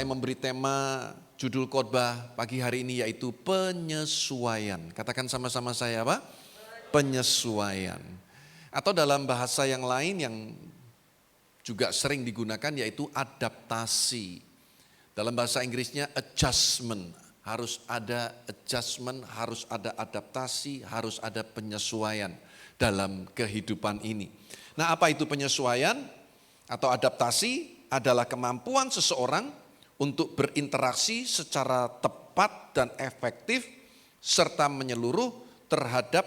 Saya memberi tema judul khotbah pagi hari ini yaitu penyesuaian. Katakan sama-sama saya apa? Penyesuaian. Atau dalam bahasa yang lain yang juga sering digunakan yaitu adaptasi. Dalam bahasa Inggrisnya adjustment. Harus ada adjustment, harus ada adaptasi, harus ada penyesuaian dalam kehidupan ini. Nah, apa itu penyesuaian atau adaptasi? Adalah kemampuan seseorang untuk berinteraksi secara tepat dan efektif serta menyeluruh terhadap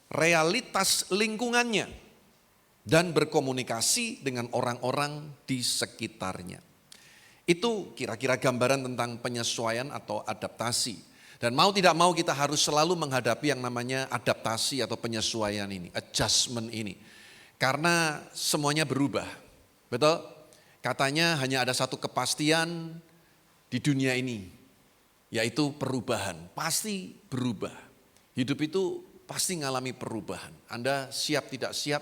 realitas lingkungannya dan berkomunikasi dengan orang-orang di sekitarnya. Itu kira-kira gambaran tentang penyesuaian atau adaptasi. Dan mau tidak mau kita harus selalu menghadapi yang namanya adaptasi atau penyesuaian ini, adjustment ini. Karena semuanya berubah, betul? Katanya hanya ada satu kepastian di dunia ini, yaitu perubahan. Pasti berubah. Hidup itu pasti ngalami perubahan. Anda siap tidak siap,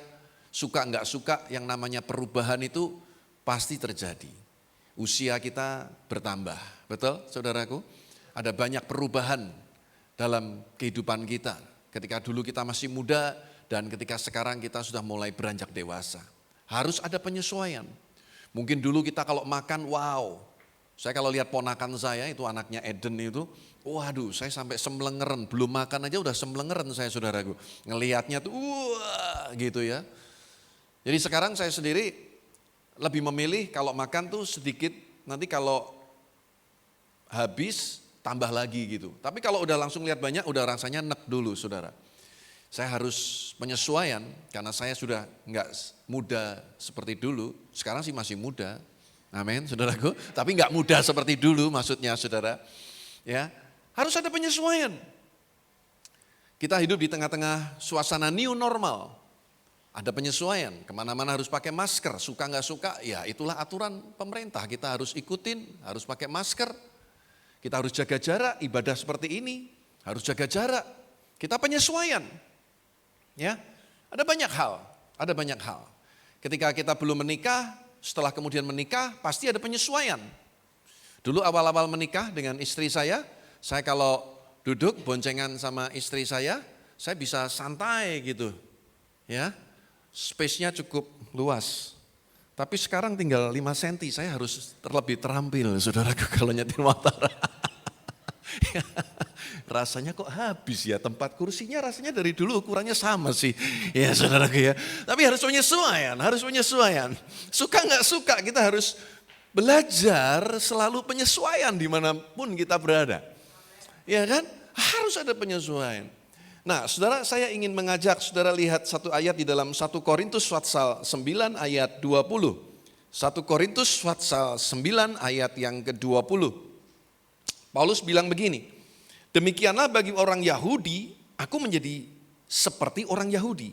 suka enggak suka, yang namanya perubahan itu pasti terjadi. Usia kita bertambah, betul saudaraku? Ada banyak perubahan dalam kehidupan kita. Ketika dulu kita masih muda dan ketika sekarang kita sudah mulai beranjak dewasa. Harus ada penyesuaian. Mungkin dulu kita kalau makan, wow. Saya kalau lihat ponakan saya, itu anaknya Eden itu, waduh saya sampai semlengeran. Belum makan aja udah semlengeran saya saudaraku. Ngelihatnya tuh, wah gitu ya. Jadi sekarang saya sendiri lebih memilih kalau makan tuh sedikit, nanti kalau habis tambah lagi gitu. Tapi kalau udah langsung lihat banyak, udah rasanya enek dulu saudara. Saya harus penyesuaian karena saya sudah enggak muda seperti dulu. Sekarang sih masih muda, amin saudaraku. Tapi enggak muda seperti dulu maksudnya saudara. Ya, harus ada penyesuaian. Kita hidup di tengah-tengah suasana new normal. Ada penyesuaian, kemana-mana harus pakai masker, suka nggak suka, ya itulah aturan pemerintah. Kita harus ikutin, harus pakai masker. Kita harus jaga jarak, ibadah seperti ini, harus jaga jarak. Kita penyesuaian. Ya, ada banyak hal. Ketika kita belum menikah, setelah kemudian menikah, pasti ada penyesuaian. Dulu awal-awal menikah dengan istri saya kalau duduk boncengan sama istri saya bisa santai gitu. Ya, space-nya cukup luas. Tapi sekarang tinggal 5 cm, saya harus terlebih terampil saudaraku kalau nyetir motor. Rasanya kok habis ya, tempat kursinya rasanya dari dulu ukurannya sama sih. Ya saudaraku ya, tapi harus penyesuaian. Suka nggak suka kita harus belajar selalu penyesuaian dimanapun kita berada. Ya kan, harus ada penyesuaian. Nah saudara, saya ingin mengajak saudara lihat satu ayat di dalam 1 Korintus pasal 9 ayat 20. 1 Korintus pasal 9 ayat yang ke-20. Paulus bilang begini, demikianlah bagi orang Yahudi, aku menjadi seperti orang Yahudi.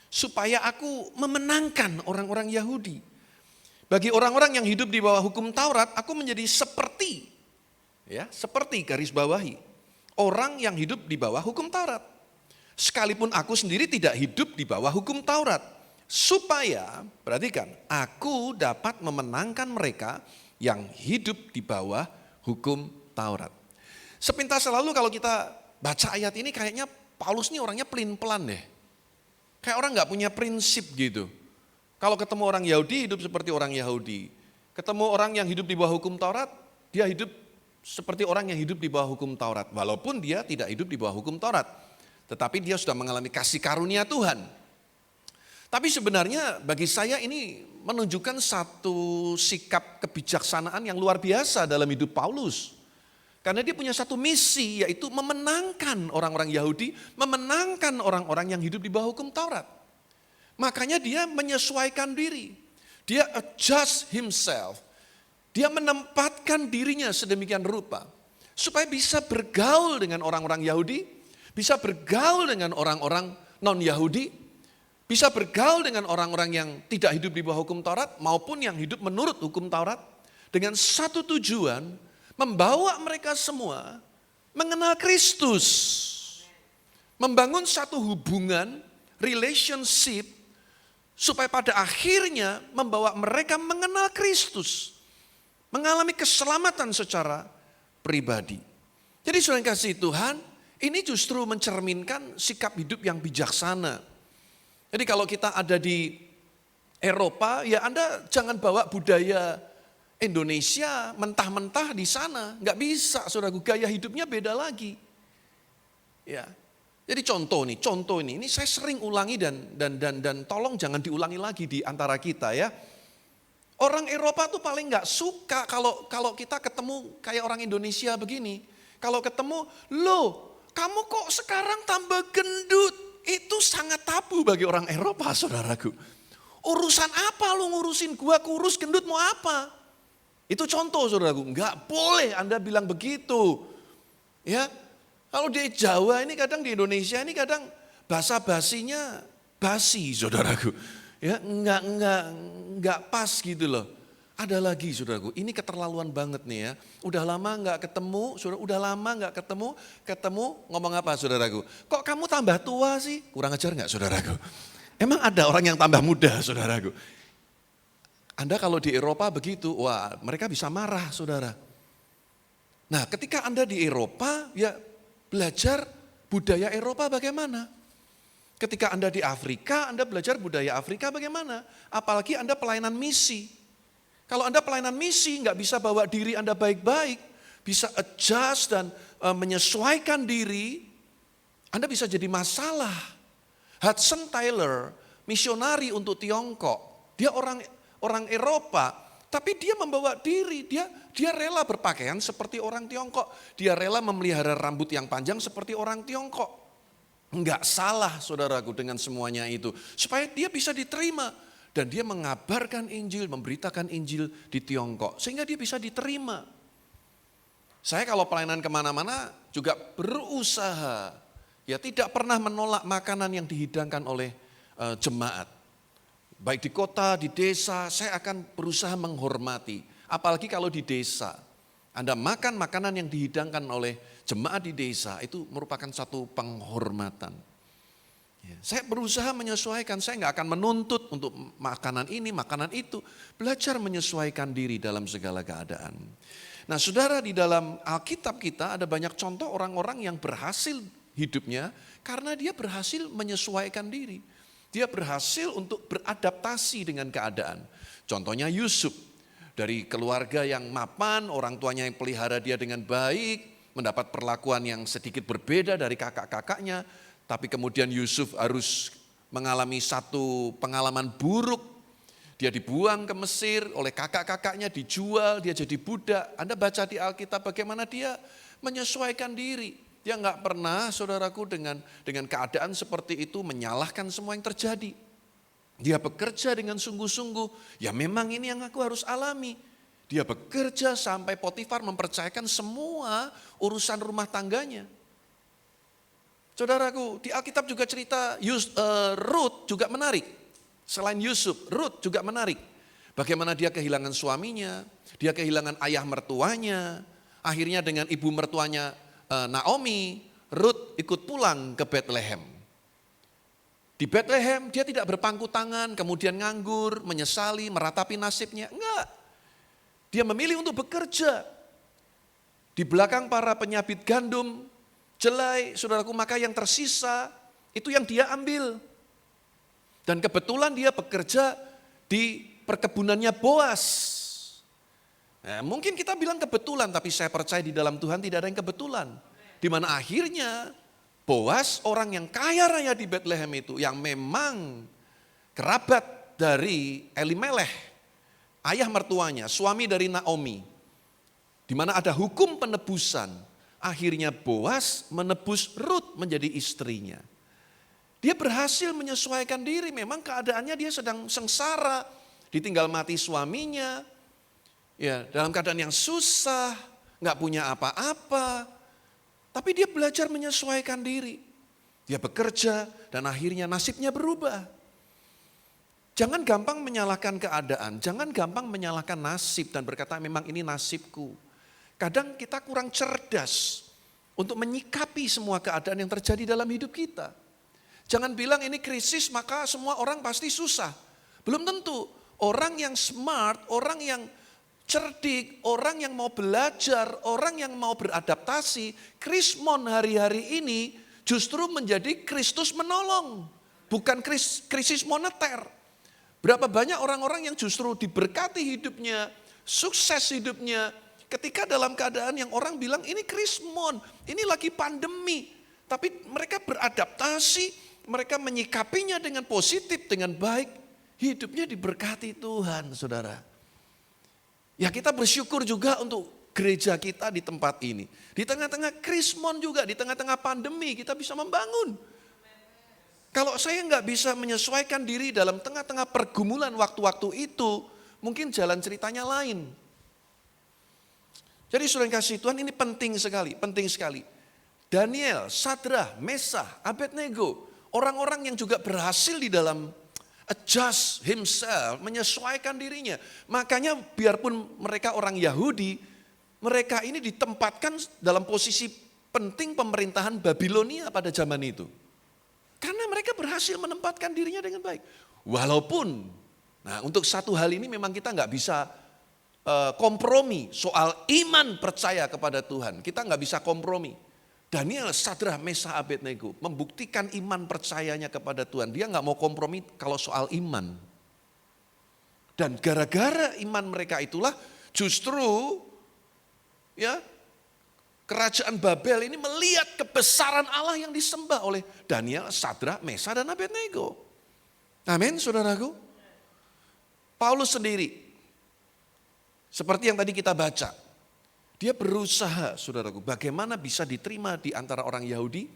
Supaya aku memenangkan orang-orang Yahudi. Bagi orang-orang yang hidup di bawah hukum Taurat, aku menjadi seperti garis bawahi. Orang yang hidup di bawah hukum Taurat. Sekalipun aku sendiri tidak hidup di bawah hukum Taurat. Supaya, perhatikan, aku dapat memenangkan mereka yang hidup di bawah hukum Taurat. Sepintas selalu kalau kita baca ayat ini kayaknya Paulus ini orangnya pelin-pelan deh. Kayak orang gak punya prinsip gitu. Kalau ketemu orang Yahudi hidup seperti orang Yahudi. Ketemu orang yang hidup di bawah hukum Taurat, dia hidup seperti orang yang hidup di bawah hukum Taurat. Walaupun dia tidak hidup di bawah hukum Taurat. Tetapi dia sudah mengalami kasih karunia Tuhan. Tapi sebenarnya bagi saya ini menunjukkan satu sikap kebijaksanaan yang luar biasa dalam hidup Paulus. Karena dia punya satu misi yaitu memenangkan orang-orang Yahudi, memenangkan orang-orang yang hidup di bawah hukum Taurat. Makanya dia menyesuaikan diri, dia adjust himself, dia menempatkan dirinya sedemikian rupa supaya bisa bergaul dengan orang-orang Yahudi, bisa bergaul dengan orang-orang non-Yahudi, bisa bergaul dengan orang-orang yang tidak hidup di bawah hukum Taurat maupun yang hidup menurut hukum Taurat dengan satu tujuan, membawa mereka semua mengenal Kristus. Membangun satu hubungan, relationship, supaya pada akhirnya membawa mereka mengenal Kristus. mengalami keselamatan secara pribadi. Jadi saudara yang kasih Tuhan, ini justru mencerminkan sikap hidup yang bijaksana. Jadi kalau kita ada di Eropa, ya Anda jangan bawa budaya Indonesia mentah-mentah di sana. Nggak bisa, saudaraku, gaya hidupnya beda lagi. Ya. Jadi contoh ini saya sering ulangi dan tolong jangan diulangi lagi di antara kita ya. Orang Eropa tuh paling nggak suka kalau kita ketemu kayak orang Indonesia begini. Kalau ketemu, loh kamu kok sekarang tambah gendut? Itu sangat tabu bagi orang Eropa, saudaraku. Urusan apa lu ngurusin gua kurus gendut mau apa? Itu contoh, saudaraku. Nggak boleh Anda bilang begitu. Ya, kalau di Jawa ini kadang, di Indonesia ini kadang bahasa basinya basi, saudaraku. Ya, nggak pas gitu loh. Ada lagi, saudaraku, ini keterlaluan banget nih ya. Udah lama nggak ketemu, saudara, udah lama nggak ketemu ngomong apa, saudaraku? Kok kamu tambah tua sih? Kurang ajar nggak, saudaraku? Emang ada orang yang tambah muda, saudaraku? Anda kalau di Eropa begitu, wah mereka bisa marah, saudara. Nah, ketika Anda di Eropa, ya belajar budaya Eropa bagaimana? Ketika Anda di Afrika, Anda belajar budaya Afrika bagaimana? Apalagi Anda pelayanan misi. Kalau Anda pelayanan misi, nggak bisa bawa diri Anda baik-baik, bisa adjust dan menyesuaikan diri, Anda bisa jadi masalah. Hudson Taylor, misionari untuk Tiongkok, dia orang Eropa, tapi dia membawa diri, dia rela berpakaian seperti orang Tiongkok, dia rela memelihara rambut yang panjang seperti orang Tiongkok. Enggak salah, saudaraku, dengan semuanya itu, supaya dia bisa diterima. Dan dia mengabarkan Injil, memberitakan Injil di Tiongkok. Sehingga dia bisa diterima. Saya kalau pelayanan kemana-mana juga berusaha. Ya tidak pernah menolak makanan yang dihidangkan oleh jemaat. Baik di kota, di desa, saya akan berusaha menghormati. Apalagi kalau di desa. Anda makan makanan yang dihidangkan oleh jemaat di desa, itu merupakan satu penghormatan. Ya, saya berusaha menyesuaikan, saya nggak akan menuntut untuk makanan ini, makanan itu. Belajar menyesuaikan diri dalam segala keadaan. Nah saudara, di dalam Alkitab kita ada banyak contoh orang-orang yang berhasil hidupnya karena dia berhasil menyesuaikan diri. Dia berhasil untuk beradaptasi dengan keadaan. Contohnya Yusuf, dari keluarga yang mapan, orang tuanya yang pelihara dia dengan baik, mendapat perlakuan yang sedikit berbeda dari kakak-kakaknya. Tapi kemudian Yusuf harus mengalami satu pengalaman buruk. Dia dibuang ke Mesir oleh kakak-kakaknya, dijual, dia jadi budak. Anda baca di Alkitab bagaimana dia menyesuaikan diri. Dia nggak pernah, saudaraku, dengan keadaan seperti itu menyalahkan semua yang terjadi. Dia bekerja dengan sungguh-sungguh, ya memang ini yang aku harus alami. Dia bekerja sampai Potifar mempercayakan semua urusan rumah tangganya. Saudaraku, di Alkitab juga cerita Ruth juga menarik. Selain Yusuf, Ruth juga menarik. Bagaimana dia kehilangan suaminya, dia kehilangan ayah mertuanya. Akhirnya dengan ibu mertuanya Naomi, Ruth ikut pulang ke Bethlehem. Di Bethlehem dia tidak berpangku tangan, kemudian nganggur, menyesali, meratapi nasibnya. Enggak. Dia memilih untuk bekerja. Di belakang para penyabit gandum, jelai, saudaraku, maka yang tersisa itu yang dia ambil. Dan kebetulan dia bekerja di perkebunannya Boas. Nah, mungkin kita bilang kebetulan, tapi saya percaya di dalam Tuhan tidak ada yang kebetulan. Di mana akhirnya Boas, orang yang kaya raya di Bethlehem itu, yang memang kerabat dari Elimelech, ayah mertuanya, suami dari Naomi. Di mana ada hukum penebusan. Akhirnya Boas menebus Ruth menjadi istrinya. Dia berhasil menyesuaikan diri, memang keadaannya dia sedang sengsara, ditinggal mati suaminya, ya dalam keadaan yang susah, nggak punya apa-apa. Tapi dia belajar menyesuaikan diri. Dia bekerja dan akhirnya nasibnya berubah. Jangan gampang menyalahkan keadaan, jangan gampang menyalahkan nasib dan berkata memang ini nasibku. Kadang kita kurang cerdas untuk menyikapi semua keadaan yang terjadi dalam hidup kita. Jangan bilang ini krisis maka semua orang pasti susah. Belum tentu. Orang yang smart, orang yang cerdik, orang yang mau belajar, orang yang mau beradaptasi, Krismon hari-hari ini justru menjadi Kristus menolong, bukan krisis moneter. Berapa banyak orang-orang yang justru diberkati hidupnya, sukses hidupnya, ketika dalam keadaan yang orang bilang ini Krismon, ini lagi pandemi. Tapi mereka beradaptasi, mereka menyikapinya dengan positif, dengan baik. Hidupnya diberkati Tuhan, saudara. Ya kita bersyukur juga untuk gereja kita di tempat ini. Di tengah-tengah Krismon juga, di tengah-tengah pandemi kita bisa membangun. Kalau saya nggak bisa menyesuaikan diri dalam tengah-tengah pergumulan waktu-waktu itu, mungkin jalan ceritanya lain. Jadi saudara yang kasih Tuhan, ini penting sekali, penting sekali. Daniel, Sadrah, Mesah, Abednego, orang-orang yang juga berhasil di dalam adjust himself, menyesuaikan dirinya. Makanya biarpun mereka orang Yahudi, mereka ini ditempatkan dalam posisi penting pemerintahan Babilonia pada zaman itu. Karena mereka berhasil menempatkan dirinya dengan baik. Walaupun, nah untuk satu hal ini memang kita nggak bisa kompromi soal iman percaya kepada Tuhan. Kita nggak bisa kompromi. Daniel, Sadrah, Mesah, Abednego membuktikan iman percayanya kepada Tuhan. Dia nggak mau kompromi kalau soal iman. Dan gara-gara iman mereka itulah justru ya kerajaan Babel ini melihat kebesaran Allah yang disembah oleh Daniel, Sadrah, Mesah, dan Abednego. Amin, saudaraku. Paulus sendiri, seperti yang tadi kita baca, dia berusaha, saudaraku, bagaimana bisa diterima di antara orang Yahudi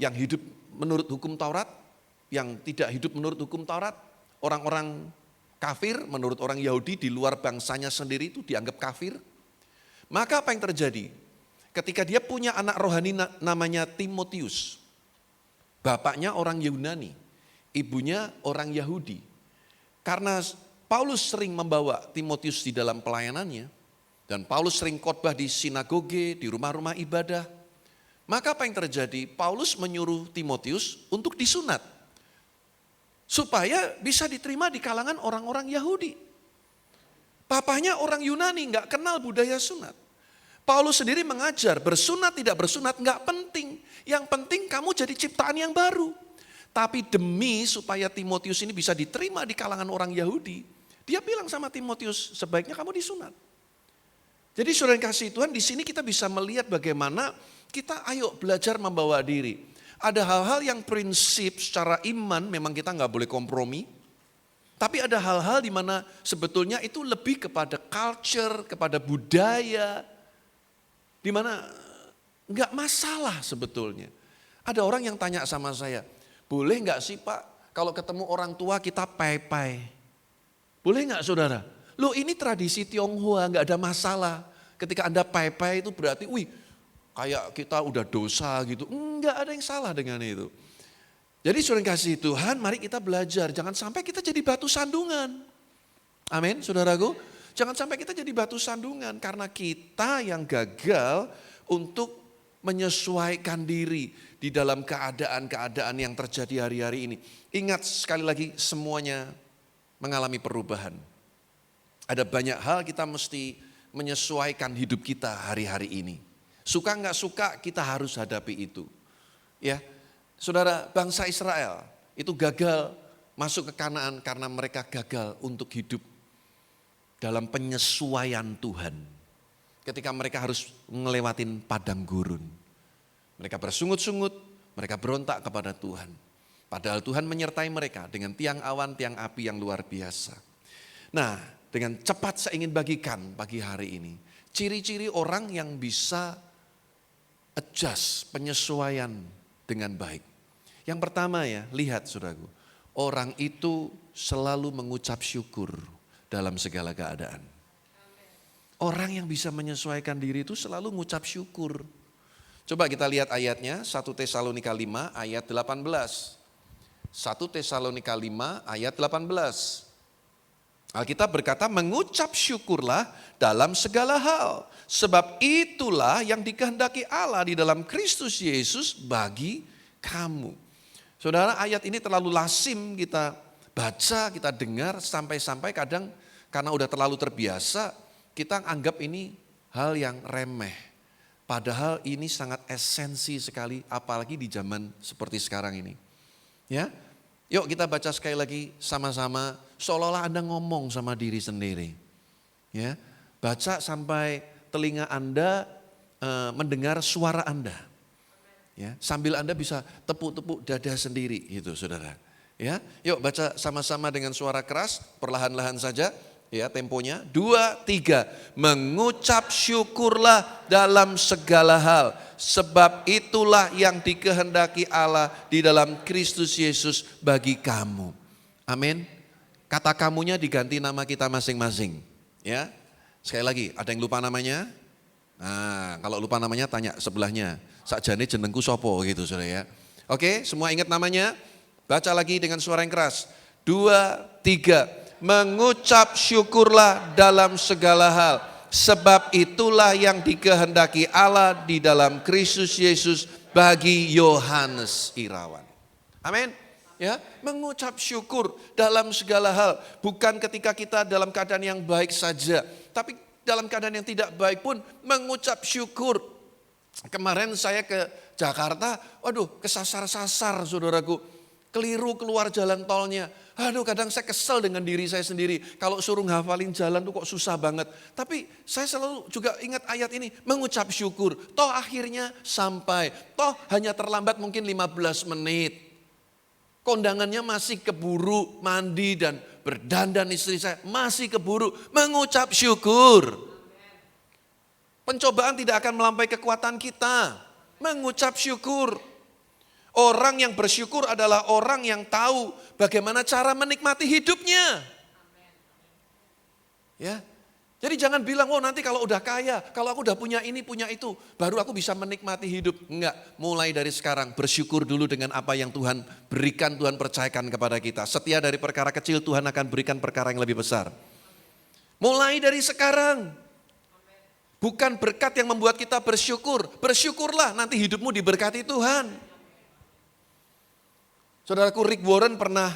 yang hidup menurut hukum Taurat, yang tidak hidup menurut hukum Taurat, orang-orang kafir menurut orang Yahudi di luar bangsanya sendiri itu dianggap kafir. Maka apa yang terjadi? Ketika dia punya anak rohani namanya Timotius, bapaknya orang Yunani, ibunya orang Yahudi. Karena Paulus sering membawa Timotius di dalam pelayanannya, dan Paulus sering khotbah di sinagoge, di rumah-rumah ibadah. Maka apa yang terjadi? Paulus menyuruh Timotius untuk disunat. Supaya bisa diterima di kalangan orang-orang Yahudi. Papanya orang Yunani, gak kenal budaya sunat. Paulus sendiri mengajar, bersunat tidak bersunat gak penting. Yang penting kamu jadi ciptaan yang baru. Tapi demi supaya Timotius ini bisa diterima di kalangan orang Yahudi, dia bilang sama Timotius, sebaiknya kamu disunat. Jadi saudara yang kasih Tuhan, di sini kita bisa melihat bagaimana kita ayo belajar membawa diri. Ada hal-hal yang prinsip secara iman memang kita nggak boleh kompromi. Tapi ada hal-hal di mana sebetulnya itu lebih kepada culture, kepada budaya. Di mana nggak masalah sebetulnya. Ada orang yang tanya sama saya, boleh nggak sih Pak kalau ketemu orang tua kita pai-pai? Boleh nggak saudara? Loh ini tradisi Tionghoa, nggak ada masalah. Ketika Anda pai-pai itu berarti, wih kayak kita udah dosa gitu. Enggak ada yang salah dengan itu. Jadi saudara kasih Tuhan, mari kita belajar. Jangan sampai kita jadi batu sandungan. Amin saudaraku. Jangan sampai kita jadi batu sandungan. Karena kita yang gagal untuk menyesuaikan diri di dalam keadaan-keadaan yang terjadi hari-hari ini. Ingat sekali lagi semuanya mengalami perubahan. Ada banyak hal kita mesti menyesuaikan hidup kita hari-hari ini. Suka nggak suka kita harus hadapi itu. Ya, saudara, bangsa Israel itu gagal masuk ke Kanaan karena mereka gagal untuk hidup dalam penyesuaian Tuhan. Ketika mereka harus ngelewatin padang gurun. Mereka bersungut-sungut, mereka berontak kepada Tuhan. Padahal Tuhan menyertai mereka dengan tiang awan, tiang api yang luar biasa. Nah, dengan cepat saya ingin bagikan pagi hari ini. Ciri-ciri orang yang bisa adjust, penyesuaian dengan baik. Yang pertama ya, lihat saudaraku. Orang itu selalu mengucap syukur dalam segala keadaan. Orang yang bisa menyesuaikan diri itu selalu mengucap syukur. Coba kita lihat ayatnya, 1 Tesalonika 5 ayat 18. 1 Tesalonika 5 ayat 18. Alkitab berkata, mengucap syukurlah dalam segala hal. Sebab itulah yang dikehendaki Allah di dalam Kristus Yesus bagi kamu. Saudara, ayat ini terlalu lazim kita baca, kita dengar, sampai-sampai kadang karena udah terlalu terbiasa, kita anggap ini hal yang remeh. Padahal ini sangat esensi sekali, apalagi di zaman seperti sekarang ini. Ya, yuk kita baca sekali lagi sama-sama, seolah-olah Anda ngomong sama diri sendiri. Ya, baca sampai telinga Anda mendengar suara Anda. Ya, sambil Anda bisa tepuk-tepuk dada sendiri gitu saudara. Ya, yuk baca sama-sama dengan suara keras, perlahan-lahan saja. Ya, temponya 2, 3. Mengucap syukurlah dalam segala hal, sebab itulah yang dikehendaki Allah di dalam Kristus Yesus bagi kamu. Amin. Kata kamunya diganti nama kita masing-masing. Ya, sekali lagi, ada yang lupa namanya? Nah, kalau lupa namanya tanya sebelahnya. Sakjane jenengku sopo gitu saudara ya. Oke, semua ingat namanya? Baca lagi dengan suara yang keras. 2, 3. Mengucap syukurlah dalam segala hal, sebab itulah yang dikehendaki Allah di dalam Kristus Yesus bagi Yohanes Irawan. Amin. Ya, mengucap syukur dalam segala hal, bukan ketika kita dalam keadaan yang baik saja, tapi dalam keadaan yang tidak baik pun mengucap syukur. Kemarin saya ke Jakarta, waduh kesasar-sasar saudaraku, keliru keluar jalan tolnya. Aduh, kadang saya kesel dengan diri saya sendiri. Kalau suruh ngafalin jalan tuh kok susah banget. Tapi saya selalu juga ingat ayat ini, mengucap syukur. Toh akhirnya sampai, toh hanya terlambat mungkin 15 menit. Kondangannya masih keburu, mandi dan berdandan istri saya masih keburu, mengucap syukur. Pencobaan tidak akan melampaui kekuatan kita, mengucap syukur. Orang yang bersyukur adalah orang yang tahu bagaimana cara menikmati hidupnya. Ya, jadi jangan bilang, oh nanti kalau udah kaya, kalau aku udah punya ini, punya itu, baru aku bisa menikmati hidup. Enggak, mulai dari sekarang bersyukur dulu dengan apa yang Tuhan berikan, Tuhan percayakan kepada kita. Setia dari perkara kecil, Tuhan akan berikan perkara yang lebih besar. Mulai dari sekarang, bukan berkat yang membuat kita bersyukur. Bersyukurlah, nanti hidupmu diberkati Tuhan. Saudaraku, Rick Warren pernah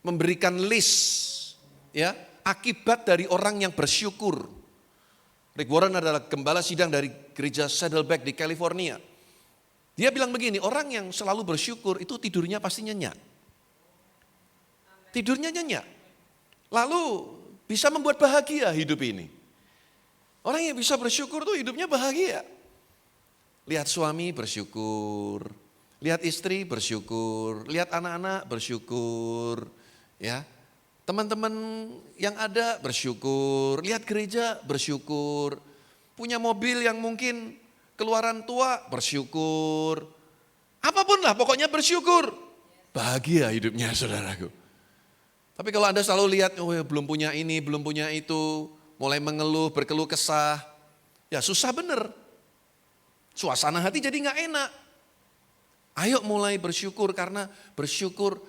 memberikan list ya akibat dari orang yang bersyukur. Rick Warren adalah gembala sidang dari gereja Saddleback di California. Dia bilang begini, orang yang selalu bersyukur itu tidurnya pasti nyenyak. Tidurnya nyenyak. Lalu bisa membuat bahagia hidup ini. Orang yang bisa bersyukur tuh hidupnya bahagia. Lihat suami bersyukur, lihat istri bersyukur, lihat anak-anak bersyukur, ya. Teman-teman yang ada bersyukur, lihat gereja bersyukur, punya mobil yang mungkin keluaran tua bersyukur. Apapun lah pokoknya bersyukur. Bahagia hidupnya saudaraku. Tapi kalau Anda selalu lihat, oh ya, belum punya ini, belum punya itu, mulai mengeluh, berkeluh kesah, ya susah bener. Suasana hati jadi gak enak. Ayo mulai bersyukur karena bersyukur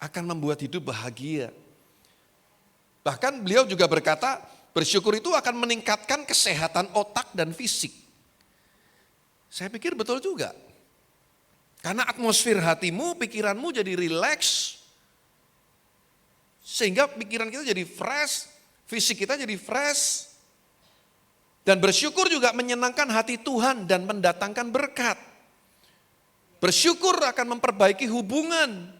akan membuat hidup bahagia. Bahkan beliau juga berkata bersyukur itu akan meningkatkan kesehatan otak dan fisik. Saya pikir betul juga. Karena atmosfer hatimu, pikiranmu jadi rileks. Sehingga pikiran kita jadi fresh, fisik kita jadi fresh. Dan bersyukur juga menyenangkan hati Tuhan dan mendatangkan berkat. Bersyukur akan memperbaiki hubungan.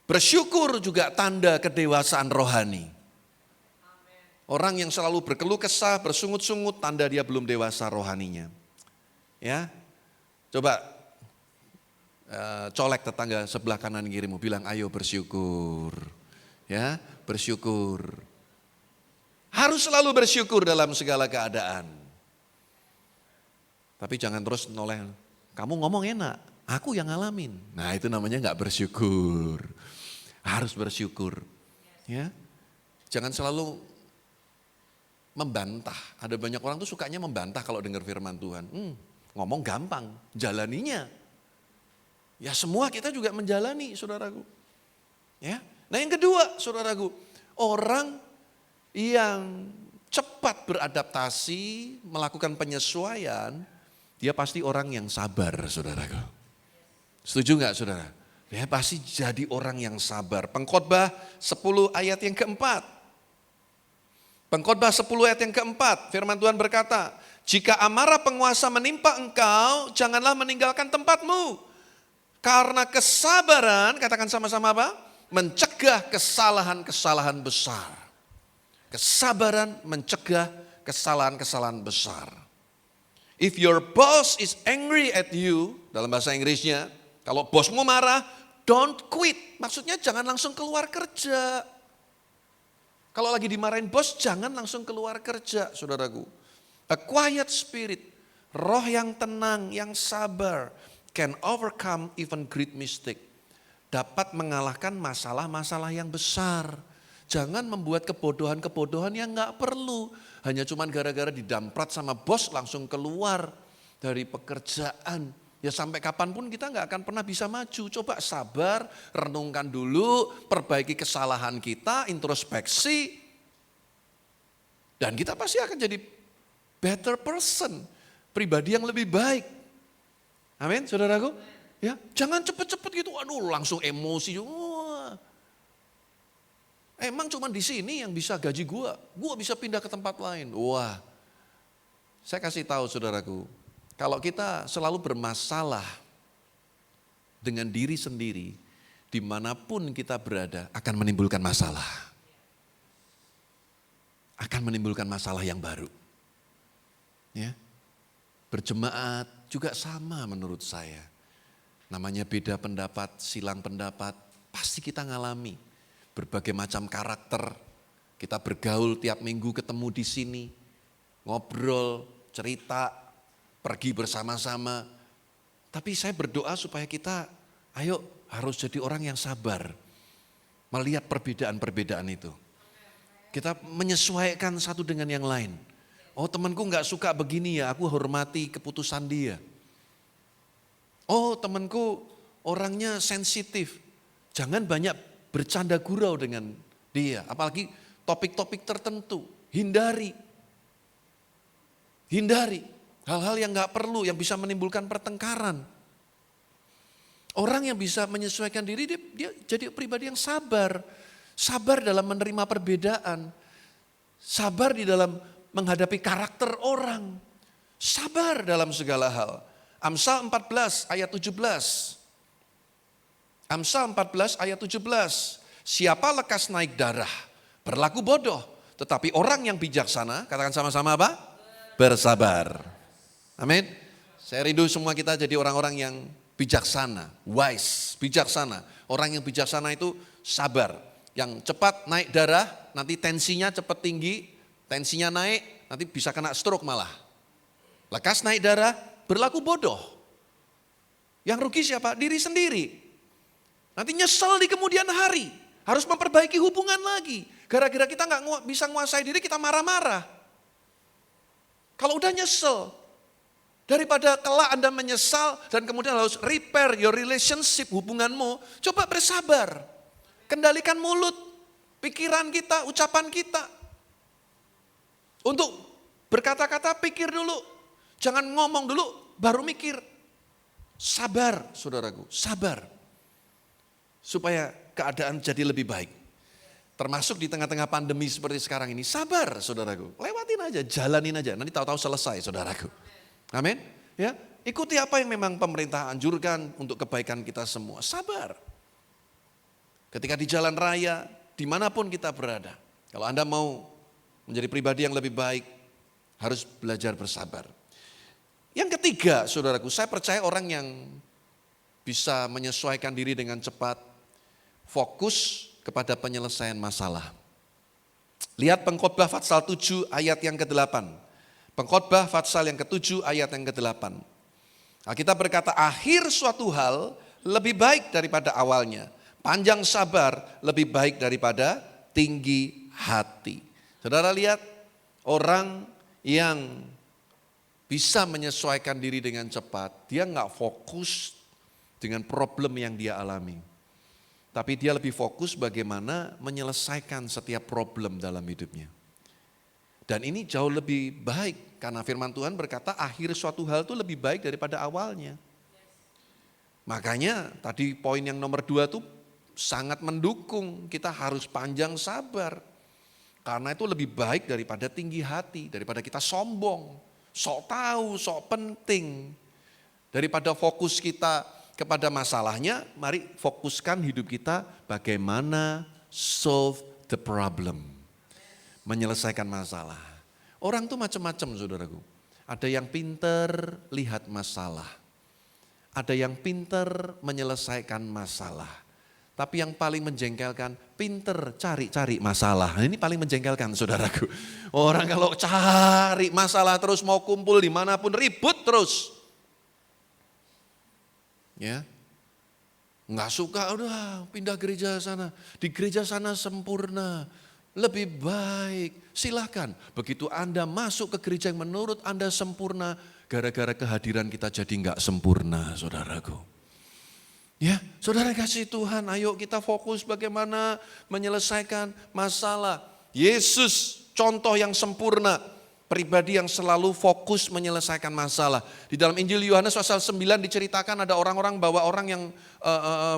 Bersyukur juga tanda kedewasaan rohani. Orang yang selalu berkeluh kesah, bersungut-sungut, tanda dia belum dewasa rohaninya. Ya, coba colek tetangga sebelah kanan kirimu, bilang ayo bersyukur. Ya, bersyukur. Harus selalu bersyukur dalam segala keadaan. Tapi jangan terus noleh, kamu ngomong enak, aku yang ngalamin. Nah itu namanya gak bersyukur. Harus bersyukur. Ya, jangan selalu membantah. Ada banyak orang tuh sukanya membantah kalau dengar firman Tuhan. Ngomong gampang, jalaninya. Ya semua kita juga menjalani saudaraku. Ya. Nah yang kedua saudaraku, orang yang cepat beradaptasi, melakukan penyesuaian, dia pasti orang yang sabar saudaraku. Setuju gak saudara? Dia pasti jadi orang yang sabar. Pengkhotbah 10 ayat yang keempat. Pengkhotbah 10 ayat yang keempat, firman Tuhan berkata, jika amarah penguasa menimpa engkau, janganlah meninggalkan tempatmu. Karena kesabaran, katakan sama-sama apa? Mencegah kesalahan-kesalahan besar. Kesabaran mencegah kesalahan-kesalahan besar. If your boss is angry at you, dalam bahasa Inggrisnya, kalau bosmu marah, don't quit. Maksudnya jangan langsung keluar kerja. Kalau lagi dimarahin bos, jangan langsung keluar kerja, saudaraku. A quiet spirit, roh yang tenang, yang sabar, can overcome even great mistake. Dapat mengalahkan masalah-masalah yang besar. Jangan membuat kebodohan-kebodohan yang gak perlu. Hanya cuman gara-gara didamprat sama bos langsung keluar dari pekerjaan. Ya sampai kapanpun kita gak akan pernah bisa maju. Coba sabar, renungkan dulu, perbaiki kesalahan kita, introspeksi. Dan kita pasti akan jadi better person, pribadi yang lebih baik. Amin, saudaraku. Ya, jangan cepet-cepet gitu, aduh langsung emosi. Wah. Emang cuma di sini yang bisa gaji gua bisa pindah ke tempat lain. Wah, saya kasih tahu saudaraku, kalau kita selalu bermasalah dengan diri sendiri, dimanapun kita berada akan menimbulkan masalah. Akan menimbulkan masalah yang baru. Ya, berjemaat juga sama menurut saya. Namanya beda pendapat, silang pendapat, pasti kita ngalami. Berbagai macam karakter, kita bergaul tiap minggu ketemu di sini, ngobrol, cerita, pergi bersama-sama. Tapi saya berdoa supaya kita, ayo harus jadi orang yang sabar. Melihat perbedaan-perbedaan itu. Kita menyesuaikan satu dengan yang lain. Oh temanku gak suka begini ya, aku hormati keputusan dia. Oh temanku orangnya sensitif, jangan banyak bercanda gurau dengan dia. Apalagi topik-topik tertentu, hindari. Hindari hal-hal yang gak perlu, yang bisa menimbulkan pertengkaran. Orang yang bisa menyesuaikan diri, dia jadi pribadi yang sabar. Sabar dalam menerima perbedaan. Sabar di dalam menghadapi karakter orang. Sabar dalam segala hal. Amsal 14 ayat 17. Amsal 14 ayat 17. Siapa lekas naik darah, berlaku bodoh. Tetapi orang yang bijaksana, katakan sama-sama apa? Bersabar. Amin. Saya rindu semua kita jadi orang-orang yang bijaksana, wise, bijaksana. Orang yang bijaksana itu sabar. Yang cepat naik darah, nanti tensinya cepat tinggi, tensinya naik, nanti bisa kena stroke malah. Lekas naik darah, berlaku bodoh. Yang rugi siapa? Diri sendiri. Nanti nyesel di kemudian hari, harus memperbaiki hubungan lagi. Gara-gara kita nggak bisa menguasai diri, kita marah-marah. Kalau udah nyesel, daripada kelak Anda menyesal dan kemudian harus repair your relationship, hubunganmu, coba bersabar. Kendalikan mulut, pikiran kita, ucapan kita. Untuk berkata-kata pikir dulu, jangan ngomong dulu baru mikir. Sabar saudaraku, sabar. Supaya keadaan jadi lebih baik. Termasuk di tengah-tengah pandemi seperti sekarang ini, sabar saudaraku. Lewatin aja, jalanin aja, nanti tahu-tahu selesai saudaraku. Amin. Ya, ikuti apa yang memang pemerintah anjurkan untuk kebaikan kita semua. Sabar. Ketika di jalan raya, dimanapun kita berada. Kalau Anda mau menjadi pribadi yang lebih baik, harus belajar bersabar. Yang ketiga, saudaraku, saya percaya orang yang bisa menyesuaikan diri dengan cepat, fokus kepada penyelesaian masalah. Lihat Pengkhotbah Fatsal 7 ayat yang ke-8. Pengkhotbah Fatsal yang ke-7 ayat yang ke-8. Alkitab berkata, akhir suatu hal lebih baik daripada awalnya. Panjang sabar lebih baik daripada tinggi hati. Saudara lihat, orang yang bisa menyesuaikan diri dengan cepat, dia nggak fokus dengan problem yang dia alami. Tapi dia lebih fokus bagaimana menyelesaikan setiap problem dalam hidupnya. Dan ini jauh lebih baik, karena firman Tuhan berkata akhir suatu hal itu lebih baik daripada awalnya. Makanya tadi poin yang nomor 2 tuh sangat mendukung, kita harus panjang sabar. Karena itu lebih baik daripada tinggi hati, daripada kita sombong, sok tahu, sok penting. Daripada fokus kita kepada masalahnya, mari fokuskan hidup kita bagaimana solve the problem. Menyelesaikan masalah. Orang tuh macam-macam saudaraku. Ada yang pinter lihat masalah. Ada yang pinter menyelesaikan masalah. Tapi yang paling menjengkelkan, pinter cari-cari masalah. Nah, ini paling menjengkelkan saudaraku. Orang kalau cari masalah terus mau kumpul dimanapun ribut terus. Ya, nggak suka udah pindah gereja sana. Di gereja sana sempurna. Lebih baik, silahkan. Begitu Anda masuk ke gereja yang menurut Anda sempurna, gara-gara kehadiran kita jadi nggak sempurna saudaraku. Ya, saudara kasih Tuhan, ayo kita fokus bagaimana menyelesaikan masalah. Yesus contoh yang sempurna, pribadi yang selalu fokus menyelesaikan masalah. Di dalam Injil Yohanes pasal 9 diceritakan ada orang-orang bawa orang yang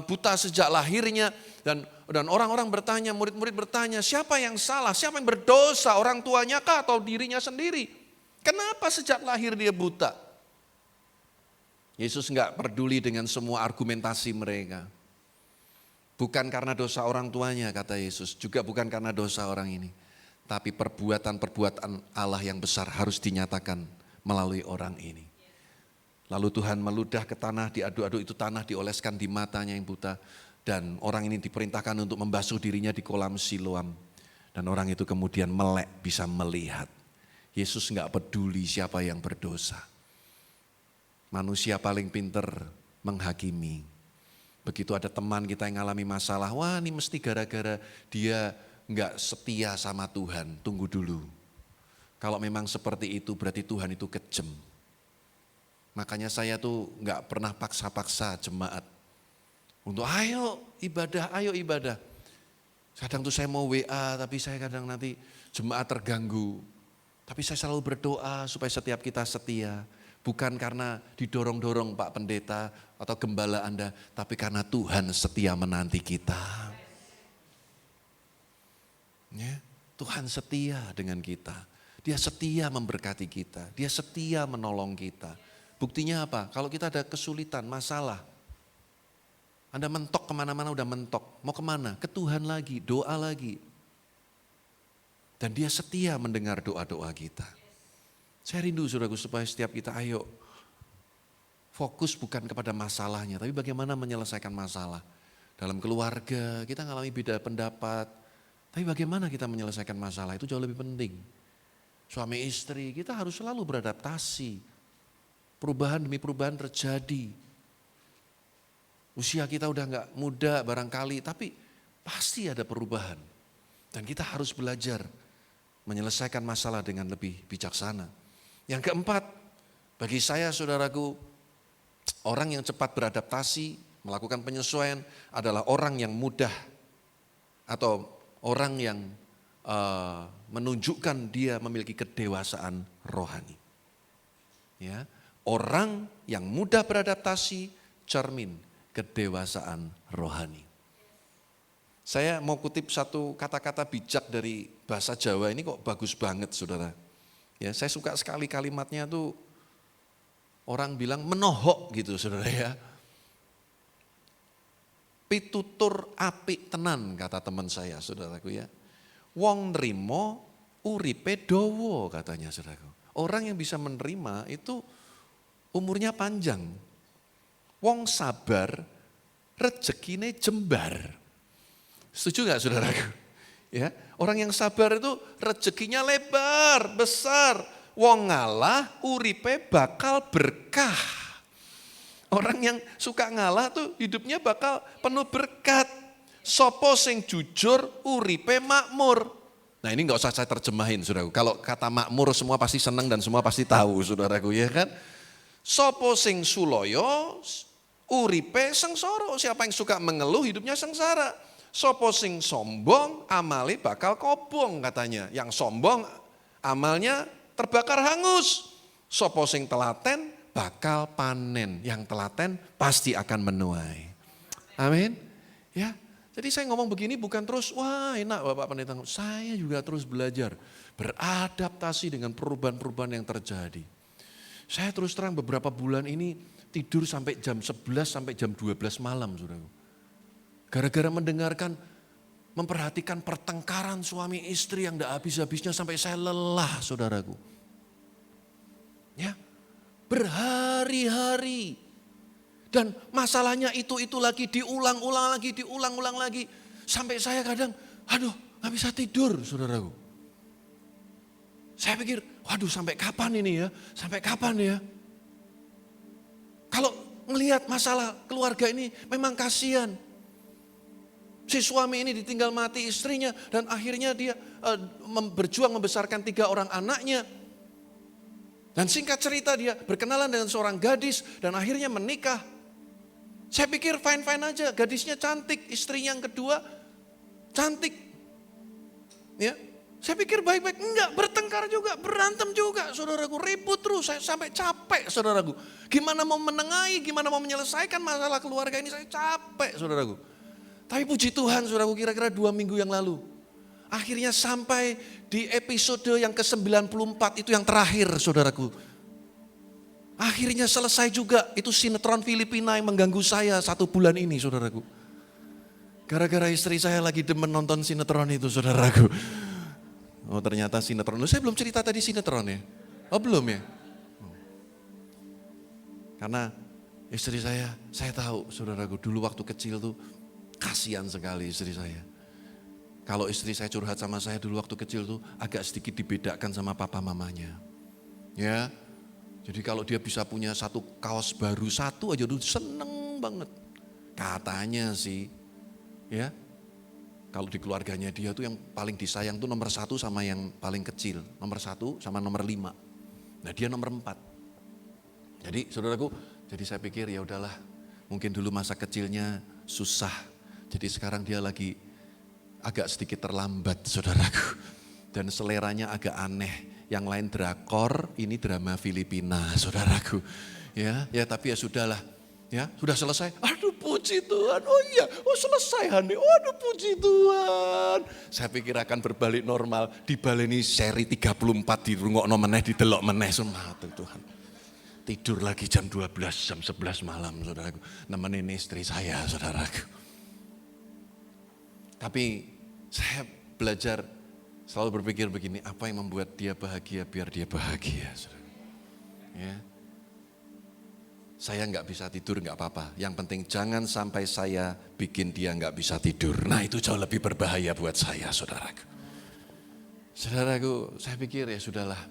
buta sejak lahirnya. Dan orang-orang bertanya, murid-murid bertanya, siapa yang salah, siapa yang berdosa, orang tuanya kah atau dirinya sendiri? Kenapa sejak lahir dia buta? Yesus enggak peduli dengan semua argumentasi mereka. Bukan karena dosa orang tuanya kata Yesus, juga bukan karena dosa orang ini. Tapi perbuatan-perbuatan Allah yang besar harus dinyatakan melalui orang ini. Lalu Tuhan meludah ke tanah, diaduk-aduk itu tanah dioleskan di matanya yang buta. Dan orang ini diperintahkan untuk membasuh dirinya di kolam Siloam. Dan orang itu kemudian melek bisa melihat. Yesus enggak peduli siapa yang berdosa. Manusia paling pinter menghakimi. Begitu ada teman kita yang ngalami masalah, wah ini mesti gara-gara dia enggak setia sama Tuhan, tunggu dulu. Kalau memang seperti itu berarti Tuhan itu kejam. Makanya saya tuh enggak pernah paksa-paksa jemaat. Untuk ayo ibadah. Kadang tuh saya mau WA tapi saya kadang nanti jemaat terganggu. Tapi saya selalu berdoa supaya setiap kita setia. Bukan karena didorong-dorong Pak Pendeta atau gembala Anda, tapi karena Tuhan setia menanti kita. Ya, Tuhan setia dengan kita. Dia setia memberkati kita. Dia setia menolong kita. Buktinya apa? Kalau kita ada kesulitan, masalah. Anda mentok kemana-mana udah mentok. Mau kemana? Ke Tuhan lagi, doa lagi. Dan dia setia mendengar doa-doa kita. Saya rindu saudaraku supaya setiap kita ayo fokus bukan kepada masalahnya, tapi bagaimana menyelesaikan masalah. Dalam keluarga kita ngalami beda pendapat, tapi bagaimana kita menyelesaikan masalah itu jauh lebih penting. Suami istri kita harus selalu beradaptasi. Perubahan demi perubahan terjadi. Usia kita udah gak muda barangkali, tapi pasti ada perubahan. Dan kita harus belajar menyelesaikan masalah dengan lebih bijaksana. Yang keempat, bagi saya saudaraku, orang yang cepat beradaptasi, melakukan penyesuaian adalah orang yang mudah atau orang yang menunjukkan dia memiliki kedewasaan rohani. Ya, orang yang mudah beradaptasi, cermin kedewasaan rohani. Saya mau kutip satu kata-kata bijak dari bahasa Jawa ini kok bagus banget saudara. Ya, saya suka sekali kalimatnya tuh orang bilang menohok gitu saudara ya. Pitutur apik tenan kata teman saya saudaraku ya. Wong nrimo uripe dawa katanya saudaraku. Orang yang bisa menerima itu umurnya panjang. Wong sabar rezekine jembar. Setuju gak saudaraku? Ya, orang yang sabar itu rezekinya lebar, besar. Wong ngalah uripe bakal berkah. Orang yang suka ngalah tuh hidupnya bakal penuh berkat. Sopo sing jujur uripe makmur. Nah ini gak usah saya terjemahin saudaraku. Kalau kata makmur semua pasti senang dan semua pasti tahu saudaraku ya kan. Sopo sing suloyo uripe sengsara. Siapa yang suka mengeluh hidupnya sengsara. Sopo sing sombong amale bakal kobong katanya. Yang sombong amalnya terbakar hangus. Sopo sing telaten bakal panen. Yang telaten pasti akan menuai. Amin. Ya, Jadi saya ngomong begini bukan terus, wah enak Bapak Pendeta. Saya juga terus belajar, beradaptasi dengan perubahan-perubahan yang terjadi. Saya terus terang beberapa bulan ini tidur sampai jam 11 sampai jam 12 malam, saudaraku. Gara-gara mendengarkan, memperhatikan pertengkaran suami istri yang tidak habis-habisnya sampai saya lelah, saudaraku. Ya, berhari-hari. Dan masalahnya itu lagi diulang-ulang lagi. Sampai saya kadang, aduh gak bisa tidur, saudaraku. Saya pikir, waduh sampai kapan ini ya? Sampai kapan ya? Kalau melihat masalah keluarga ini memang kasihan. Si suami ini ditinggal mati istrinya dan akhirnya dia berjuang membesarkan 3 orang anaknya. Dan singkat cerita dia berkenalan dengan seorang gadis dan akhirnya menikah. Saya pikir fine-fine aja, gadisnya cantik, istrinya yang kedua cantik. Ya, saya pikir baik-baik, enggak, bertengkar juga, berantem juga, saudaraku, ribut terus, saya sampai capek, saudaraku. Gimana mau menengahi, gimana mau menyelesaikan masalah keluarga ini, saya capek, saudaraku. Tapi puji Tuhan, saudaraku, kira-kira 2 minggu yang lalu, akhirnya sampai di episode yang ke-94, itu yang terakhir, saudaraku. Akhirnya selesai juga, itu sinetron Filipina yang mengganggu saya 1 bulan ini, saudaraku. Gara-gara istri saya lagi demen nonton sinetron itu, saudaraku. Oh ternyata sinetron, saya belum cerita tadi sinetron ya? Oh belum ya? Karena istri saya tahu saudaraku, dulu waktu kecil tuh kasihan sekali istri saya. Kalau istri saya curhat sama saya dulu waktu kecil tuh agak sedikit dibedakan sama papa mamanya. Ya, jadi kalau dia bisa punya 1 kaos baru 1 aja tuh seneng banget. Katanya sih, ya. Kalau di keluarganya dia tuh yang paling disayang tuh nomor 1 sama yang paling kecil. Nomor 1 sama nomor 5. Nah dia nomor 4. Jadi saudaraku, jadi saya pikir ya udahlah. Mungkin dulu masa kecilnya susah. Jadi sekarang dia lagi agak sedikit terlambat, saudaraku. Dan seleranya agak aneh. Yang lain drakor, ini drama Filipina, saudaraku. Ya tapi ya sudahlah. Ya, sudah selesai. Aduh puji Tuhan. Oh iya, selesai Hani. Aduh puji Tuhan. Saya pikir akan berbalik normal. Dibaleni seri 34 di rungokno meneh, didelok meneh semata Tuhan. Tidur lagi jam 12, jam 11 malam, saudaraku. Nemenin istri saya, saudaraku. Tapi saya belajar selalu berpikir begini, apa yang membuat dia bahagia biar dia bahagia, saudara. Ya. Saya nggak bisa tidur nggak apa-apa. Yang penting jangan sampai saya bikin dia nggak bisa tidur. Nah itu jauh lebih berbahaya buat saya, saudaraku. Saudaraku, saya pikir ya sudahlah.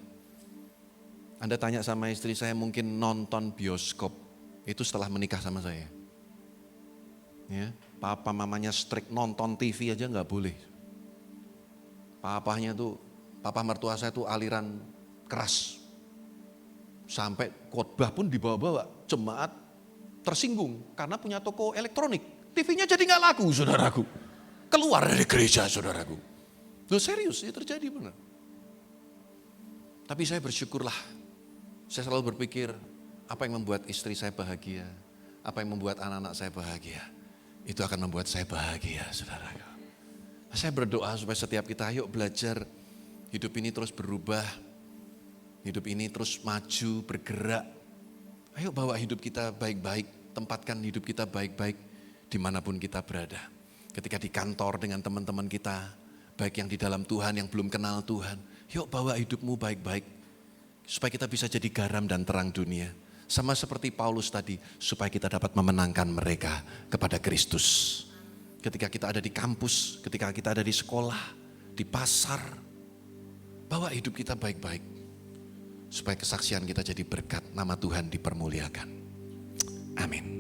Anda tanya sama istri saya mungkin nonton bioskop itu setelah menikah sama saya. Ya, papa mamanya strict nonton TV aja nggak boleh. Papa mertua saya tuh aliran keras. Sampai khotbah pun dibawa-bawa, jemaat tersinggung karena punya toko elektronik. TV-nya jadi nggak laku, saudaraku. Keluar dari gereja, saudaraku. Loh serius, ini terjadi benar. Tapi saya bersyukurlah. Saya selalu berpikir, apa yang membuat istri saya bahagia, apa yang membuat anak-anak saya bahagia, itu akan membuat saya bahagia, saudaraku. Saya berdoa supaya setiap kita ayo belajar hidup ini terus berubah. Hidup ini terus maju, bergerak. Ayo bawa hidup kita baik-baik, tempatkan hidup kita baik-baik dimanapun kita berada. Ketika di kantor dengan teman-teman kita, baik yang di dalam Tuhan, yang belum kenal Tuhan. Yuk bawa hidupmu baik-baik, supaya kita bisa jadi garam dan terang dunia. Sama seperti Paulus tadi, supaya kita dapat memenangkan mereka kepada Kristus. Ketika kita ada di kampus, ketika kita ada di sekolah, di pasar, bawa hidup kita baik-baik. Supaya kesaksian kita jadi berkat, nama Tuhan dipermuliakan. Amin.